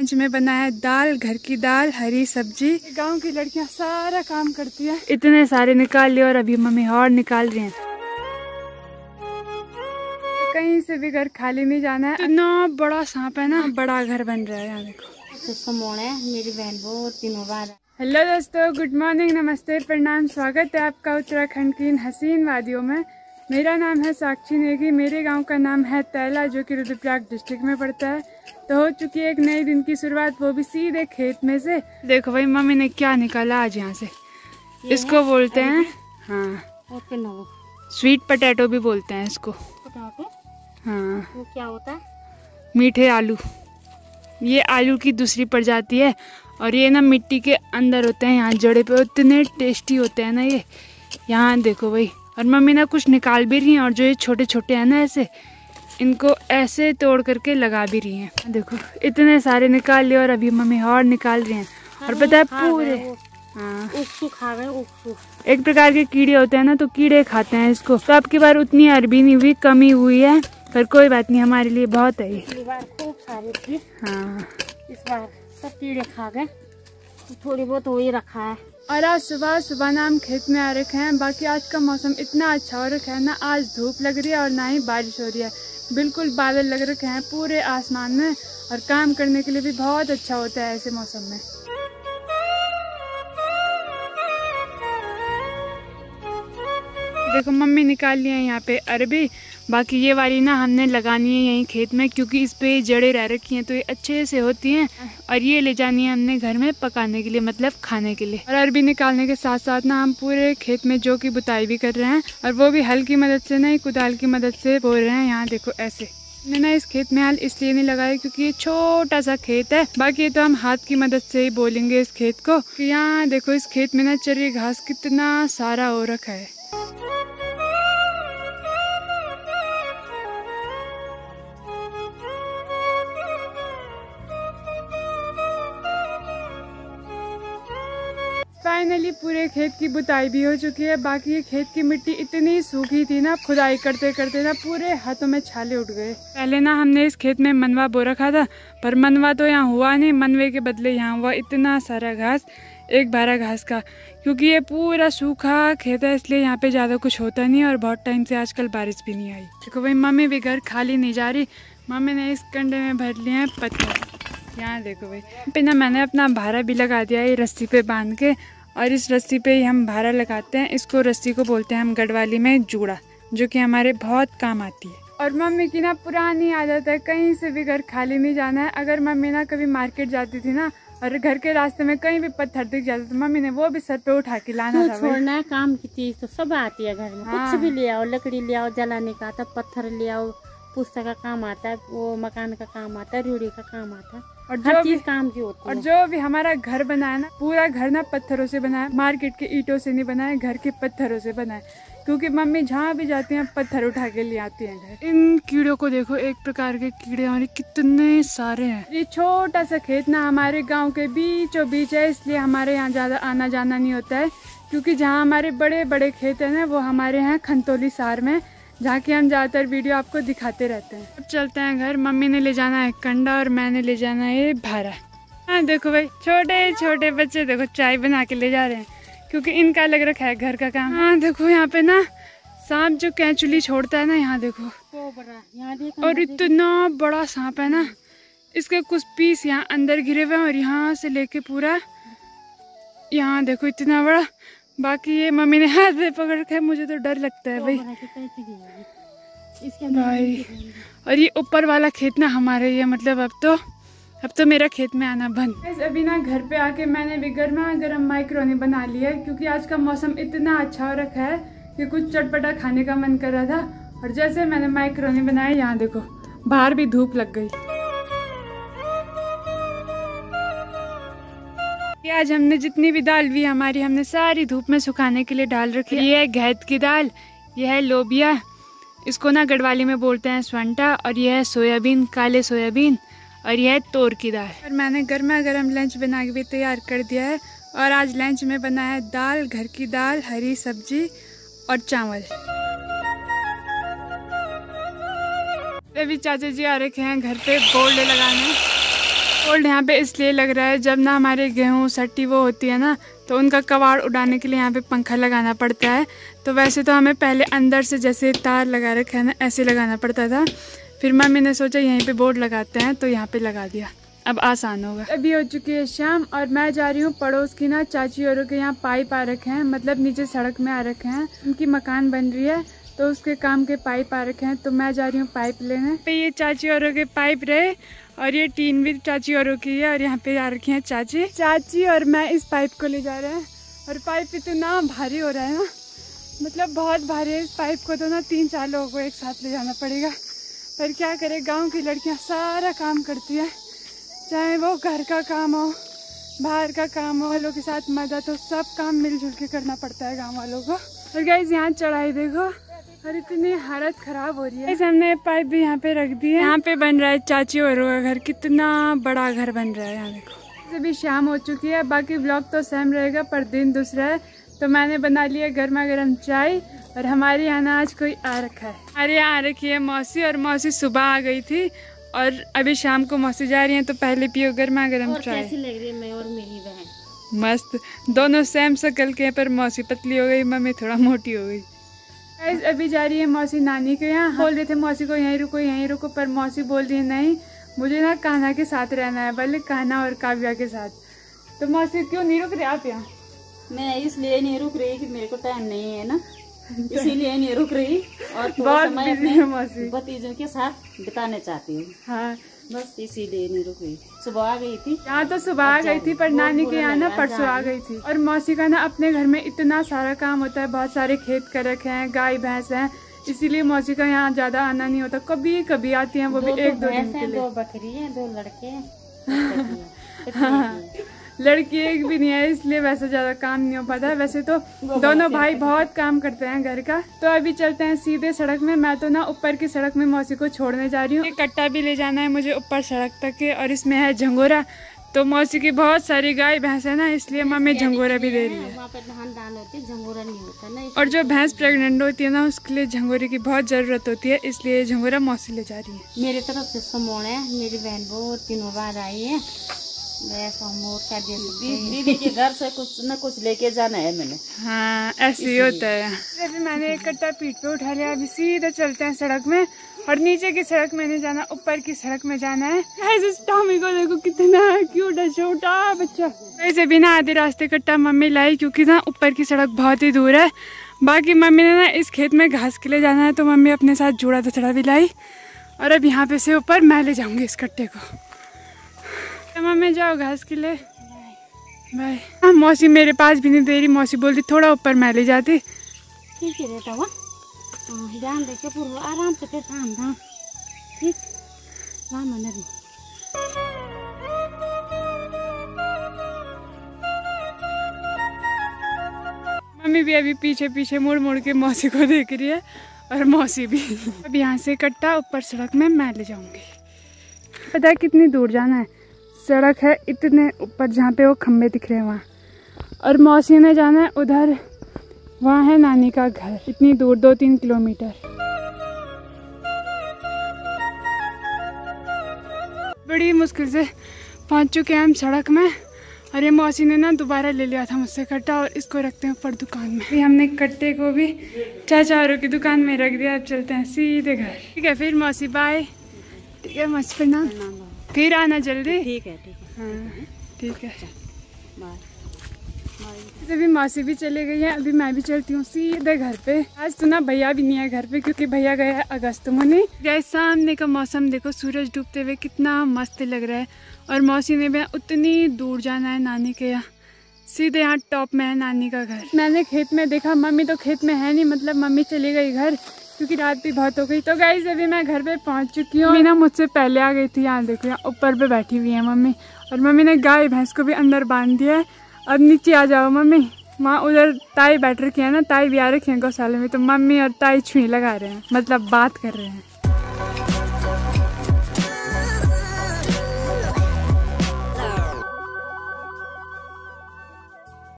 Lunch में बना है दाल, घर की दाल, हरी सब्जी। गांव की लड़कियां सारा काम करती हैं। इतने सारे निकाल लिए और अभी मम्मी और निकाल रही हैं। कहीं से भी घर खाली नहीं जाना है। इतना बड़ा सांप है ना, बड़ा घर बन रहा है। यहाँ देखो मेरी बहन वो तीनों बार। हेलो दोस्तों, गुड मॉर्निंग, नमस्ते, प्रणाम। स्वागत है आपका उत्तराखंड की इन हसीन वादियों में। मेरा नाम है साक्षी नेगी। मेरे गांव का नाम है तैला, जो कि रुद्रप्रयाग डिस्ट्रिक्ट में पड़ता है। तो हो चुकी है एक नई दिन की शुरुआत, वो भी सीधे खेत में से। देखो भाई मम्मी ने क्या निकाला आज यहाँ से। इसको बोलते हैं, हाँ, स्वीट पोटैटो भी बोलते हैं इसको। हाँ, वो क्या होता है? मीठे आलू। ये आलू की दूसरी प्रजाति है और ये ना मिट्टी के अंदर होते हैं, यहाँ जड़े पे। इतने टेस्टी होते हैं ना ये। यहाँ देखो भाई, और मम्मी ना कुछ निकाल भी रही हैं। और जो ये छोटे छोटे हैं ना, ऐसे इनको ऐसे तोड़ करके लगा भी रही हैं। देखो इतने सारे निकाल लिए और अभी मम्मी और निकाल रही हैं। और पता है पूरे, हाँ, खा गए। एक प्रकार के कीड़े होते हैं ना, तो कीड़े खाते हैं इसको। तो अब की बार उतनी अरबी नहीं हुई, कमी हुई है, पर कोई बात नहीं, हमारे लिए बहुत है ये। बार खूब सारी थी। हाँ, इस बार सब कीड़े खा गए, थोड़ी बहुत वही रखा है। और आज सुबह सुबह ना हम खेत में आ रखे हैं। बाकी आज का मौसम इतना अच्छा हो रखा है ना, आज धूप लग रही है और ना ही बारिश हो रही है। बिल्कुल बादल लग रखे हैं पूरे आसमान में, और काम करने के लिए भी बहुत अच्छा होता है ऐसे मौसम में। देखो मम्मी निकाल ली है यहाँ पे अरबी। बाकी ये वाली ना हमने लगानी है यहीं खेत में, क्योंकि इस पे जड़ें रह रखी हैं तो ये अच्छे से होती हैं। और ये ले जानी है हमने घर में पकाने के लिए, मतलब खाने के लिए। और अरबी निकालने के साथ साथ ना हम पूरे खेत में जौ की बुताई भी कर रहे हैं, और वो भी हल की मदद से नहीं, कुदाल की मदद से बो रहे हैं। यहाँ देखो ऐसे। मैंने ना इस खेत में हल इसलिए नहीं लगाया क्योंकि ये छोटा सा खेत है। बाकी ये तो हम हाथ की मदद से ही बोलेंगे इस खेत को। यहाँ देखो इस खेत में ना चरी घास कितना सारा हो रखा है। फाइनली पूरे खेत की बुताई भी हो चुकी है। बाकी ये खेत की मिट्टी इतनी सूखी थी ना, खुदाई करते करते ना पूरे हाथों में छाले उठ गए। पहले ना हमने इस खेत में मनवा बो रखा था, पर मनवा तो यहाँ हुआ नहीं। मनवे के बदले यहाँ हुआ इतना सारा घास, एक भारा घास का। क्योंकि ये पूरा सूखा खेत है, इसलिए यहाँ पे ज़्यादा कुछ होता नहीं, और बहुत टाइम से आजकल बारिश भी नहीं आई। देखो भाई मम्मी भी घर खाली नहीं जा रही। मम्मी ने इस कंडे में भर लिए हैं पत्थर। यहाँ देखो भाई, पे ना मैंने अपना भारा भी लगा दिया है रस्सी पे बांध के। और इस रस्सी पे ही हम भारा लगाते हैं। इसको रस्सी को बोलते हैं हम गढ़वाली में जूड़ा, जो कि हमारे बहुत काम आती है। और मम्मी की ना पुरानी आदत है, कहीं से भी घर खाली नहीं जाना है। अगर मम्मी ना कभी मार्केट जाती थी ना, और घर के रास्ते में कहीं भी पत्थर दिख जाता तो मम्मी ने वो भी सर पे उठा के लाना था। छोड़ना है काम की चीज तो सब आती है घर में। हाँ। कुछ भी ले आओ, लकड़ी ले आओ जलाने का आता, पत्थर ले आओ पुस्तक का काम आता है, वो मकान का काम आता है, रूढ़ी का काम आता है, और जो भी काम की होती है। और जो भी हमारा घर बना है ना, पूरा घर ना पत्थरों से बना है। मार्केट के ईंटों से नहीं बना है, घर के पत्थरों से बना है। क्योंकि मम्मी जहाँ भी जाती हैं पत्थर उठा के ले आती हैं घर। इन कीड़ों को देखो, एक प्रकार के कीड़े हमारे कितने सारे हैं। ये छोटा सा खेत ना हमारे गाँव के बीचों बीच है, इसलिए हमारे यहाँ ज्यादा आना जाना नहीं होता है। क्योंकि जहाँ हमारे बड़े बड़े खेत है ना, वो हमारे यहाँ खंतौली सार में, जहाँ की हम ज़्यादातर वीडियो आपको दिखाते रहते हैं। अब चलते हैं घर। मम्मी ने ले जाना है कंडा और मैंने ले जाना है भारा। हाँ देखो भाई, छोटे छोटे बच्चे देखो चाय बना के ले जा रहे हैं, क्योंकि इनका लग रखा है घर का काम। हाँ देखो यहाँ पे ना सांप जो कैंचुली छोड़ता है ना, यहाँ देखो, और इतना बड़ा सांप है ना, इसके कुछ पीस यहाँ अंदर गिरे हुए हैं, और यहाँ से लेके पूरा यहाँ देखो इतना बड़ा। बाकी ये मम्मी ने हाथ में पकड़ रखा है, मुझे तो डर लगता है भाई। और ये ऊपर वाला खेत ना हमारे ही है, मतलब अब तो मेरा खेत में आना बंद। अभी ना घर पे आके मैंने भी गर्मा गर्म माइक्रोनी बना लिया है, क्योंकि आज का मौसम इतना अच्छा हो रखा है कि कुछ चटपटा खाने का मन कर रहा था। और जैसे मैंने माइक्रोनी बनाई, यहाँ देखो बाहर भी धूप लग गई। आज हमने जितनी भी दाल भी हमारी, हमने सारी धूप में सुखाने के लिए डाल रखी है। ये है घैत की दाल, ये है लोबिया, इसको ना गढ़वाली में बोलते हैं स्वंटा, और ये है सोयाबीन, काले सोयाबीन, और ये है तोर की दाल। और मैंने गर्मा गर्म लंच बना के भी तैयार कर दिया है। और आज लंच में बना है दाल, घर की दाल, हरी सब्जी और चावल। अभी चाचा जी आ रखे हैं घर पे बोर्ड लगाने। कोल्ड यहाँ पे इसलिए लग रहा है, जब ना हमारे गेहूँ सट्टी वो होती है ना, तो उनका कबाड़ उड़ाने के लिए यहाँ पे पंखा लगाना पड़ता है। तो वैसे तो हमें पहले अंदर से जैसे तार लगा रखे है ना, ऐसे लगाना पड़ता था। फिर मम्मी ने सोचा यहीं पे बोर्ड लगाते हैं, तो यहाँ पे लगा दिया, अब आसान होगा। अभी हो चुकी है शाम और मैं जा रही हूँ पड़ोस की ना चाची औरों के यहाँ पाइप आ रखे हैं, मतलब नीचे सड़क में आ रखे हैं, उनकी मकान बन रही है तो उसके काम के पाइप आ रखे हैं, तो मैं जा रही हूँ पाइप लेने। पे ये चाची औरों के पाइप रहे और ये टीन भी चाची औरों की है और यहाँ पे आ रखी है चाची और मैं इस पाइप को ले जा रहे हैं। और पाइप इतना भारी हो रहा है ना, मतलब बहुत भारी है। इस पाइप को तो ना 3-4 लोगों को एक साथ ले जाना पड़ेगा, पर क्या करे, गाँव की लड़कियाँ सारा काम करती है, चाहे वो घर का काम हो, बाहर का काम हो, वालों के साथ मदद हो, सब काम मिलजुल के करना पड़ता है गांव वालों को। और गाइस यहाँ चढ़ाई देखो और इतनी हालत खराब हो रही है। हमने पाइप भी यहाँ पे रख दी है। यहाँ पे बन रहा है चाची औरों का घर, कितना बड़ा घर बन रहा है यहाँ देखो। अभी शाम हो चुकी है, बाकी व्लॉग तो सेम रहेगा पर दिन दूसरा है। तो मैंने बना लिया गर्मा गर्म चाय और हमारे यहाँ ना आज कोई आ रखा है। हमारे यहाँ आ रखी है मौसी, और मौसी सुबह आ गई थी और अभी शाम को मौसी जा रही हैं, तो पहले पियो गर्मा गर्म चाय। कैसी लग रही है मैं और मेरी बहन? मस्त, दोनों सेम शक्ल के हैं, पर मौसी पतली हो गई, मम्मी थोड़ा मोटी हो गई। अभी जा रही है मौसी नानी के यहाँ। बोल रहे थे मौसी को यहीं रुको, पर मौसी बोल रही है नहीं, मुझे ना कान्हा के साथ रहना है, भले कान्हा और काव्या के साथ। तो मौसी क्यों नहीं रुक रहे आप यहाँ? मैं इसलिए नहीं रुक रही कि मेरे को टाइम नहीं है ना, इसीलिए नहीं रुक रही और बहुत बिजी है मौसी, भतीजों के साथ बिताने चाहती हूँ। हाँ बस इसीलिए नहीं रुक रही। सुबह आ गई थी यहाँ, तो सुबह आ गई थी, पर नानी के यहाँ ना परसों आ गई थी। और मौसी का ना अपने घर में इतना सारा काम होता है, बहुत सारे खेत कर रखे हैं, गाय भैंस हैं, इसीलिए मौसी का यहाँ ज्यादा आना नहीं होता। कभी कभी आती हैं, वो भी 1-2 दिन के लिए। 2 बकरी है, 2 लड़के हाँ, लड़की एक भी नहीं है, इसलिए वैसे ज्यादा काम नहीं हो पाता है। वैसे तो दोनों भाई बहुत काम करते हैं घर का। तो अभी चलते हैं सीधे सड़क में। मैं तो ना ऊपर की सड़क में मौसी को छोड़ने जा रही हूँ। कट्टा भी ले जाना है मुझे ऊपर सड़क तक के, और इसमें है झंगोरा। तो मौसी की बहुत सारी गाय भैंस है ना, इसलिए मम्मी झंगोरा भी दे रही है। वहाँ पे धान दान होती है, झंगोरा नहीं होता ना। और जो भैंस प्रेग्नेंट होती है ना, उसके लिए झंगोरे की बहुत जरूरत होती है, इसलिए झंगोरा मौसी ले जा रही है। मेरी तरफ से समोण है, मेरी बहन वो 3 बार आई है। दीदी के घर से कुछ न कुछ लेके जाना है मैंने। हाँ ऐसे ही होता है। अभी मैंने एक कट्टा पीठ पे उठा लिया, अभी सीधे चलते हैं सड़क में। और नीचे की सड़क में नहीं जाना, ऊपर की सड़क में जाना है। ऐसे टॉमी को देखो कितना क्यूट है, छोटा बच्चा। वैसे भी ना आधे रास्ते कट्टा मम्मी लाई, क्योंकि ना ऊपर की सड़क बहुत ही दूर है। बाकी मम्मी ने ना इस खेत में घास के लिए जाना है, तो मम्मी अपने साथ जोड़ा दचड़ा भी लाई। और अब यहाँ पे से ऊपर मैं ले जाऊंगी इस कट्टे को। मम्मी जाओ घास के लिए, बाय। हाँ मौसी मेरे पास भी नहीं दे रही, मौसी बोलती थोड़ा ऊपर मैं ले जाती। ठीक है बेटा, वहाँ ध्यान देके पूरा आराम से फिर काम था। ठीक राम नदी। मम्मी भी अभी पीछे पीछे मुड़ मुड़ के मौसी को देख रही है, और मौसी भी। अब यहाँ से कट्टा ऊपर सड़क में मैं ले जाऊंगी। पता है कितनी दूर जाना है? सड़क है इतने ऊपर, जहाँ पे वो खम्भे दिख रहे हैं वहाँ। और मौसी ने जाना है उधर, वहाँ है नानी का घर, इतनी दूर 2-3 किलोमीटर। बड़ी मुश्किल से पहुँच चुके हैं हम सड़क में। और ये मौसी ने ना दोबारा ले लिया था मुझसे कट्टा, और इसको रखते हैं ऊपर दुकान में। अभी हमने कट्टे को भी चाचा औरों की दुकान में रख दिया। अब चलते हैं सीधे घर। ठीक है फिर मौसी बाय। ठीक है मौसी प्रणाम, फिर आना जल्दी। ठीक है ठीक है। हाँ ठीक है बाय। अभी मौसी भी चले गई है, अभी मैं भी चलती हूँ सीधे घर पे। आज तो ना भैया भी नहीं है घर पे, क्योंकि भैया गया है अगस्त मुनि। गए सामने का मौसम देखो, सूरज डूबते हुए कितना मस्त लग रहा है। और मौसी ने भी उतनी दूर जाना है नानी के यहाँ, सीधे यहाँ टॉप में है नानी का घर। मैंने खेत में देखा, मम्मी तो खेत में है नहीं, मतलब मम्मी चली गई घर, क्योंकि रात भी बहुत हो गई। तो गाइस अभी मैं घर पे पहुंच चुकी हूँ। मीना मुझसे पहले आ गई थी। यहाँ देखो, यहाँ ऊपर पे बैठी हुई है मम्मी, और मम्मी ने गाय भैंस को भी अंदर बांध दिया है। अब नीचे आ जाओ मम्मी। वहाँ उधर ताई बैठ रखी है ना, ताई भी आ रखी है गौशाले में, तो मम्मी और ताई छुई लगा रहे हैं, मतलब बात कर रहे हैं।